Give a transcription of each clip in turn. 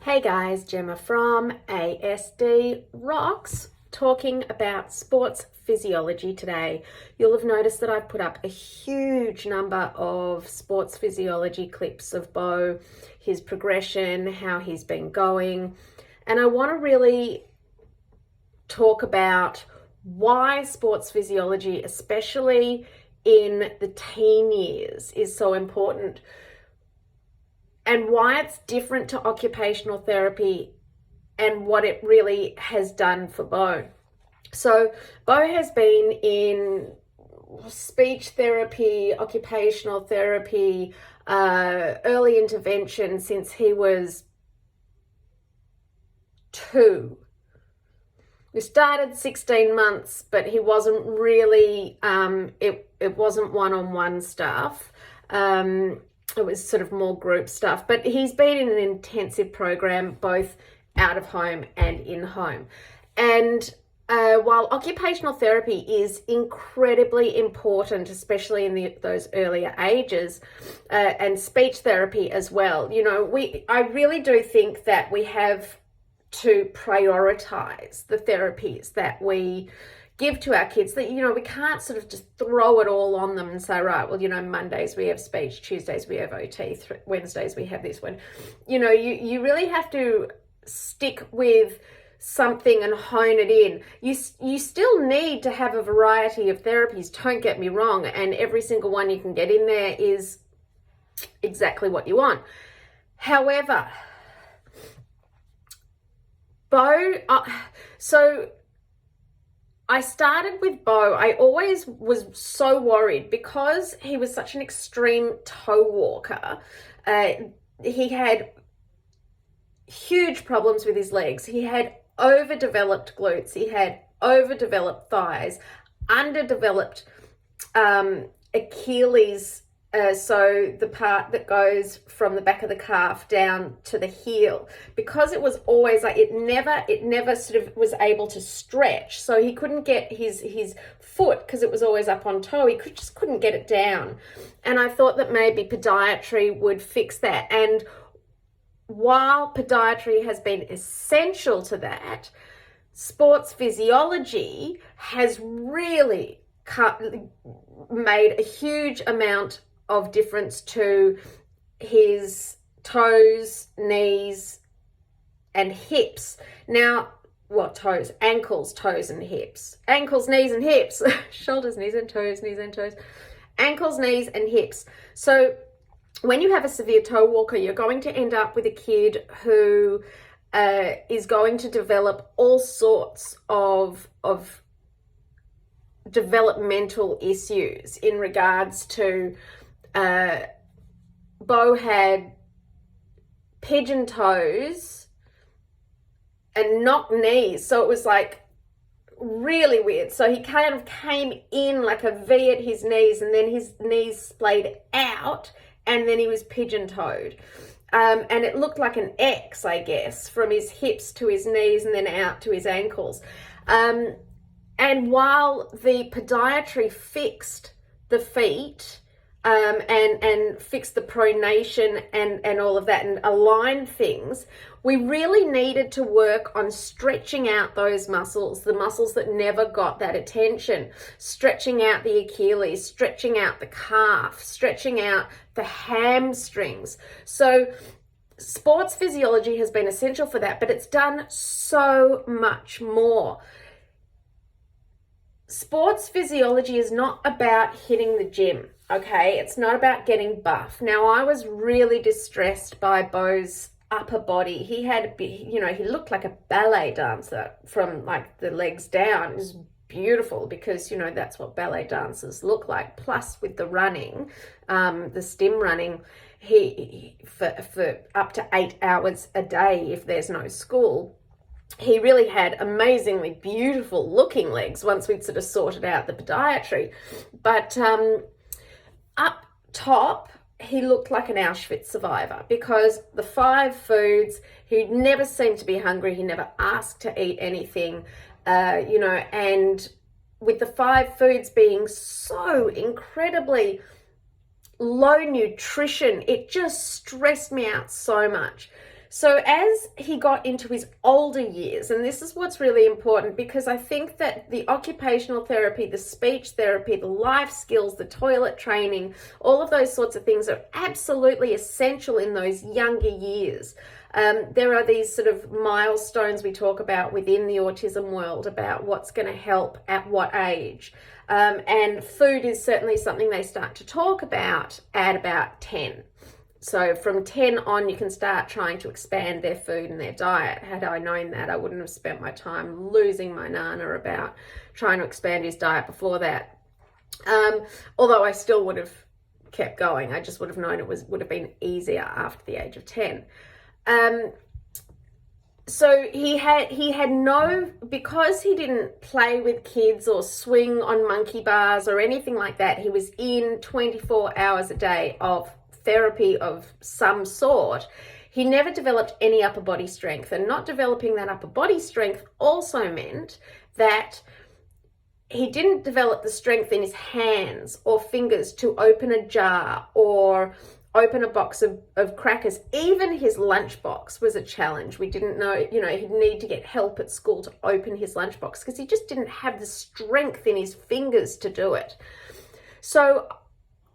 Hey guys, Gemma from ASD Rocks talking about sports physiology today. You'll have noticed that I've put up a huge number of sports physiology clips of Bo, his progression, how he's been going, and I want to really talk about why sports physiology, especially in the teen years, is so important and why it's different to occupational therapy and what it really has done for Bo. So Bo has been in speech therapy, occupational therapy, early intervention since he was 2. We started 16 months, but he wasn't really, it wasn't one-on-one stuff. It was sort of more group stuff, but he's been in an intensive program, both out of home and in home. And while occupational therapy is incredibly important, especially in those earlier ages, and speech therapy as well, I really do think that we have to prioritize the therapies that we give to our kids, that we can't sort of just throw it all on them and say, right, well, Mondays we have speech, Tuesdays we have OT, Wednesdays we have this one. You really have to stick with something and hone it in. You still need to have a variety of therapies, don't get me wrong, and every single one you can get in there is exactly what you want. However, Bo, so I started with Bo. I always was so worried because he was such an extreme toe walker. He had huge problems with his legs. He had overdeveloped glutes. He had overdeveloped thighs, underdeveloped Achilles. So the part that goes from the back of the calf down to the heel, because it was always like it never sort of was able to stretch. So he couldn't get his foot, because it was always up on toe. He just couldn't get it down. And I thought that maybe podiatry would fix that. And while podiatry has been essential to that, sports physiology has really made a huge amount of difference to his toes, knees, and hips. Now, what toes? Ankles, toes, and hips. Ankles, knees, and hips. Shoulders, knees, and toes, knees, and toes. Ankles, knees, and hips. So when you have a severe toe walker, you're going to end up with a kid who is going to develop all sorts of developmental issues in regards to Bo had pigeon toes and knock knees, so it was like really weird. So he kind of came in like a V at his knees, and then his knees splayed out, and then he was pigeon-toed. And it looked like an X, I guess, from his hips to his knees and then out to his ankles. And while the podiatry fixed the feet, and fix the pronation and all of that and align things, we really needed to work on stretching out those muscles, the muscles that never got that attention, stretching out the Achilles, stretching out the calf, stretching out the hamstrings. So sports physiology has been essential for that, but it's done so much more. Sports physiology is not about hitting the gym. Okay, it's not about getting buff. Now, I was really distressed by Bo's upper body. He had, he looked like a ballet dancer from like the legs down. It was beautiful because, that's what ballet dancers look like. Plus with the running, the stim running, he for up to 8 hours a day if there's no school, he really had amazingly beautiful looking legs once we'd sort of sorted out the podiatry. But up top, he looked like an Auschwitz survivor because the 5 foods, he never seemed to be hungry. He never asked to eat anything, and with the 5 foods being so incredibly low nutrition, it just stressed me out so much. So as he got into his older years, and this is what's really important, because I think that the occupational therapy, the speech therapy, the life skills, the toilet training, all of those sorts of things are absolutely essential in those younger years. There are these sort of milestones we talk about within the autism world about what's going to help at what age. And food is certainly something they start to talk about at about 10. So from 10 on, you can start trying to expand their food and their diet. Had I known that, I wouldn't have spent my time losing my nana about trying to expand his diet before that. Although I still would have kept going. I just would have known it would have been easier after the age of 10. So he had no, because he didn't play with kids or swing on monkey bars or anything like that, he was in 24 hours a day of therapy of some sort. He never developed any upper body strength, and not developing that upper body strength also meant that he didn't develop the strength in his hands or fingers to open a jar or open a box of crackers. Even his lunchbox was a challenge. We didn't know, he'd need to get help at school to open his lunchbox because he just didn't have the strength in his fingers to do it. So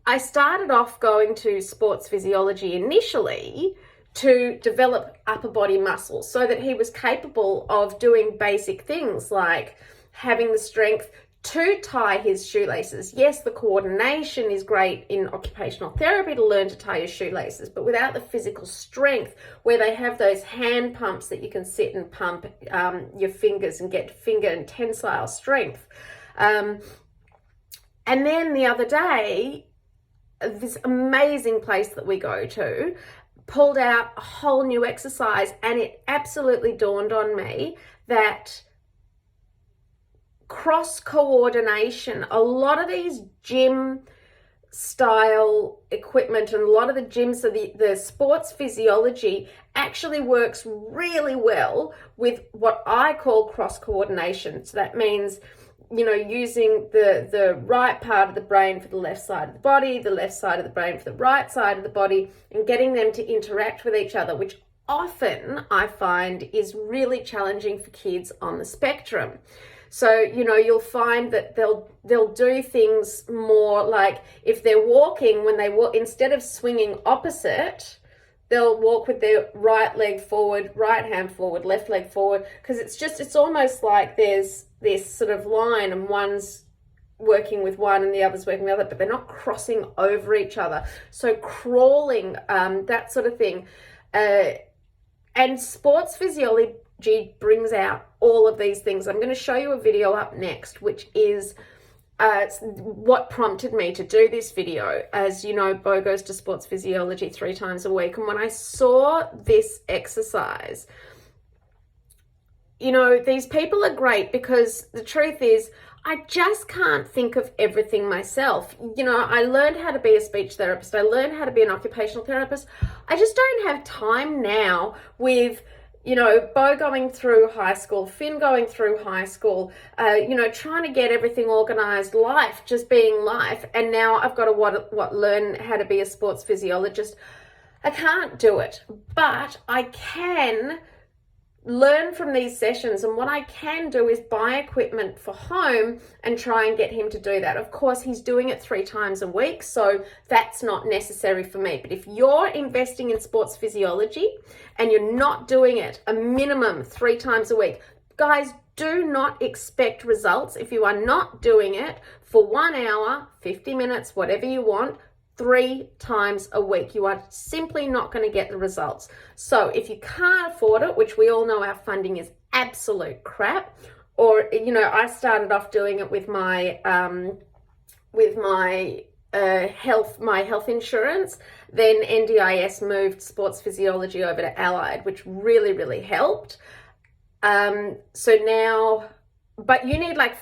I started off going to sports physiology initially to develop upper body muscle so that he was capable of doing basic things like having the strength to tie his shoelaces. Yes, the coordination is great in occupational therapy to learn to tie your shoelaces, but without the physical strength where they have those hand pumps that you can sit and pump your fingers and get finger and tensile strength. And then the other day, this amazing place that we go to pulled out a whole new exercise, and it absolutely dawned on me that cross coordination, a lot of these gym style equipment and a lot of the gyms, so the sports physiology actually works really well with what I call cross coordination. So that means using the right part of the brain for the left side of the body, the left side of the brain for the right side of the body, and getting them to interact with each other, which often I find is really challenging for kids on the spectrum. So, you'll find that they'll do things more like if they're walking, when they walk, instead of swinging opposite, they'll walk with their right leg forward, right hand forward, left leg forward, because it's almost like there's this sort of line and one's working with one and the other's working with the other, but they're not crossing over each other. So crawling, that sort of thing. And sports physiology brings out all of these things. I'm going to show you a video up next, which is what prompted me to do this video. As you know, Bo goes to sports physiology 3 times a week. And when I saw this exercise, these people are great, because the truth is, I just can't think of everything myself. I learned how to be a speech therapist. I learned how to be an occupational therapist. I just don't have time now with Bo going through high school, Finn going through high school, trying to get everything organized, life just being life. And now I've got to learn how to be a sports physiologist. I can't do it, but I can learn from these sessions, and what I can do is buy equipment for home and try and get him to do that. Of course, he's doing it 3 times a week, so that's not necessary for me. But if you're investing in sports physiology and you're not doing it a minimum 3 times a week, guys, do not expect results if you are not doing it for 1 hour, 50 minutes, whatever you want, 3 times a week. You are simply not going to get the results. So if you can't afford it, which we all know our funding is absolute crap, or I started off doing it with my health insurance, then NDIS moved sports physiology over to Allied, which really helped. So now, but you need like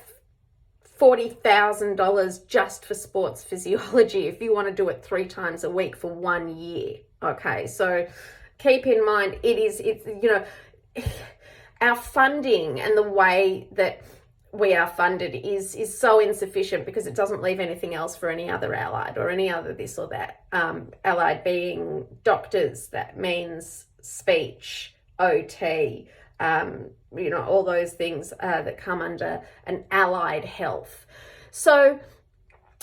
$40,000 just for sports physiology if you want to do it 3 times a week for 1 year. Okay, so keep in mind it's our funding and the way that we are funded is so insufficient, because it doesn't leave anything else for any other allied or any other this or that. Allied being doctors, that means speech, OT, all those things that come under an allied health. So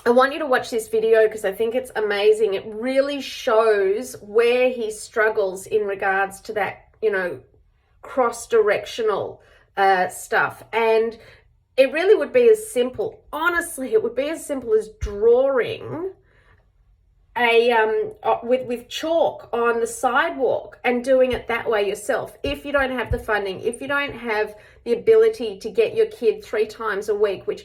I want you to watch this video because I think it's amazing. It really shows where he struggles in regards to that, cross-directional stuff. And it really would be as simple, honestly, it would be as simple as drawing with chalk on the sidewalk and doing it that way yourself. If you don't have the funding, if you don't have the ability to get your kid 3 times a week, which,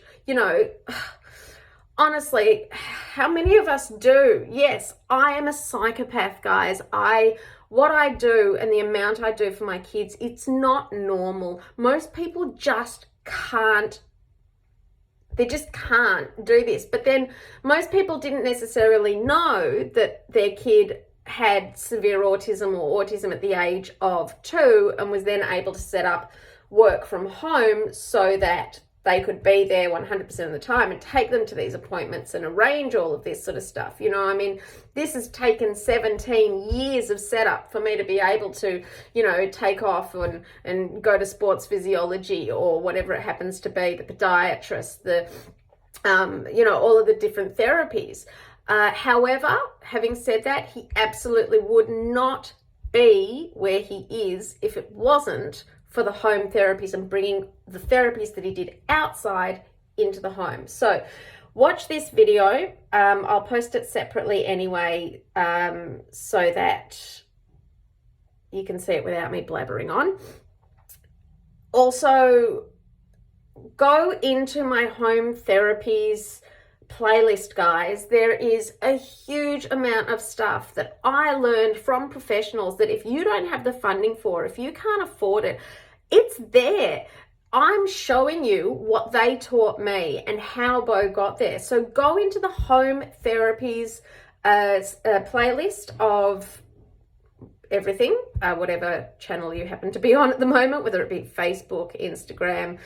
honestly, how many of us do? Yes, I am a psychopath, guys. What I do and the amount I do for my kids, it's not normal. Most people just can't. They just can't do this. But then most people didn't necessarily know that their kid had severe autism or autism at the age of 2 and was then able to set up work from home so that they could be there 100% of the time and take them to these appointments and arrange all of this sort of stuff. This has taken 17 years of setup for me to be able to, take off and go to sports physiology or whatever it happens to be, the podiatrist, all of the different therapies. However, having said that, he absolutely would not be where he is if it wasn't for the home therapies and bringing the therapies that he did outside into the home. So watch this video. I'll post it separately anyway, so that you can see it without me blabbering on. Also, go into my home therapies playlist, guys. There is a huge amount of stuff that I learned from professionals that if you don't have the funding for, if you can't afford it, it's there. I'm showing you what they taught me and how Bo got there. So go into the home therapies playlist of everything, whatever channel you happen to be on at the moment, whether it be Facebook, Instagram,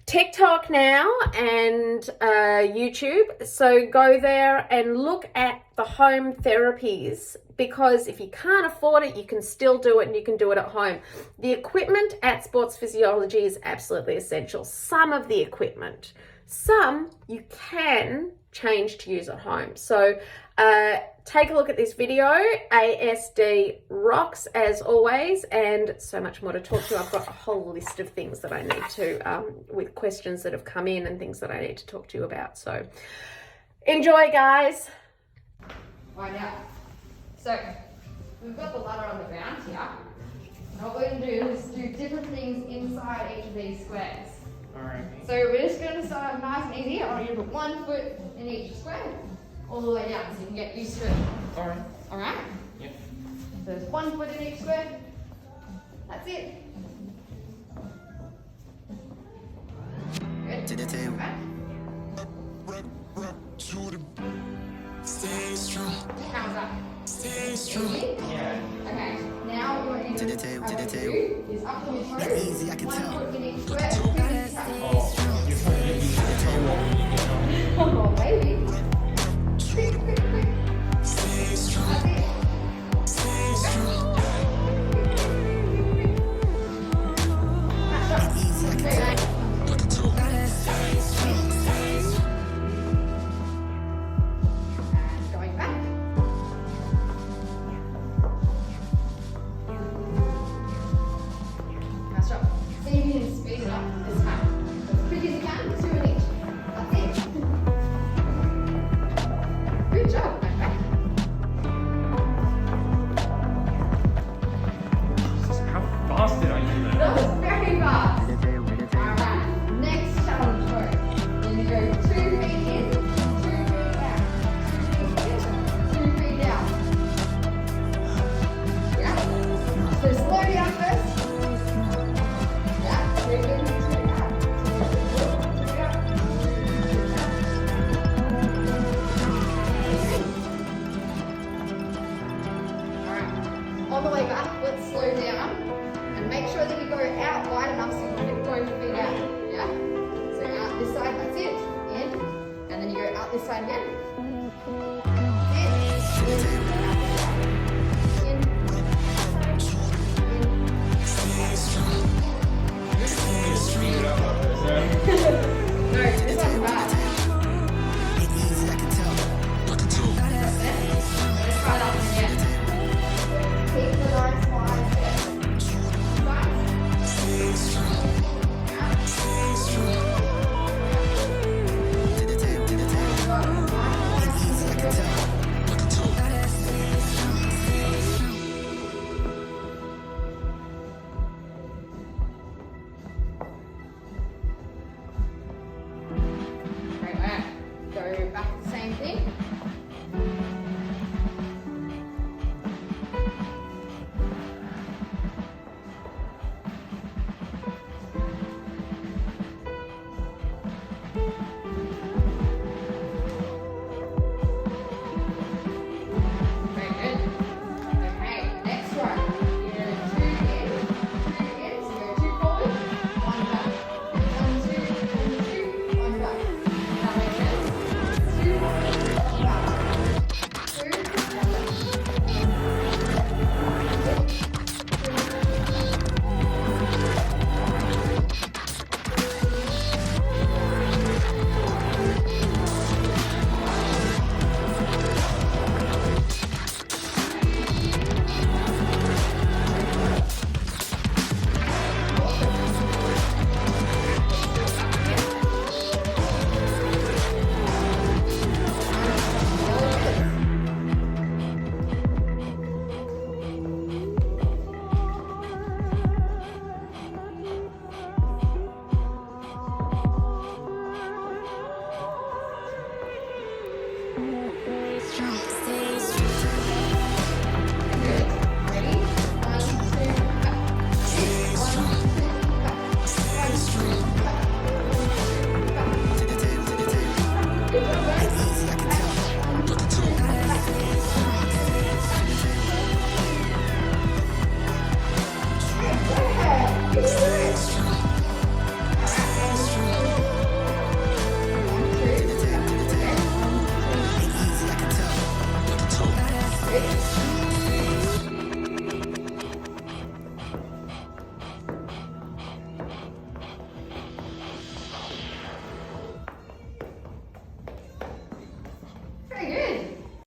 TikTok now, and YouTube. So go there and look at the home therapies, because if you can't afford it, you can still do it and you can do it at home. The equipment at Sports Physiology is absolutely essential. Some of the equipment, some you can change to use at home. So take a look at this video. ASD rocks as always, and so much more to talk to. I've got a whole list of things that I need to, with questions that have come in and things that I need to talk to you about. So enjoy, guys. Right now, so we've got the ladder on the ground here. And what we're going to do is do different things inside each of these squares. Alright. So we're just going to start nice and easy. I want you to put 1 foot in each square, all the way down, so you can get used to it. Alright. Alright? Yep. So there's 1 foot in each square. That's it. Good. Alright. Stay strong. How's that? Stay strong. Yeah. Okay. Now what you do is up to your toes. Easy, I can 1 tell. foot in each square. Oh, you're going to be the table when you get home. Oh, baby.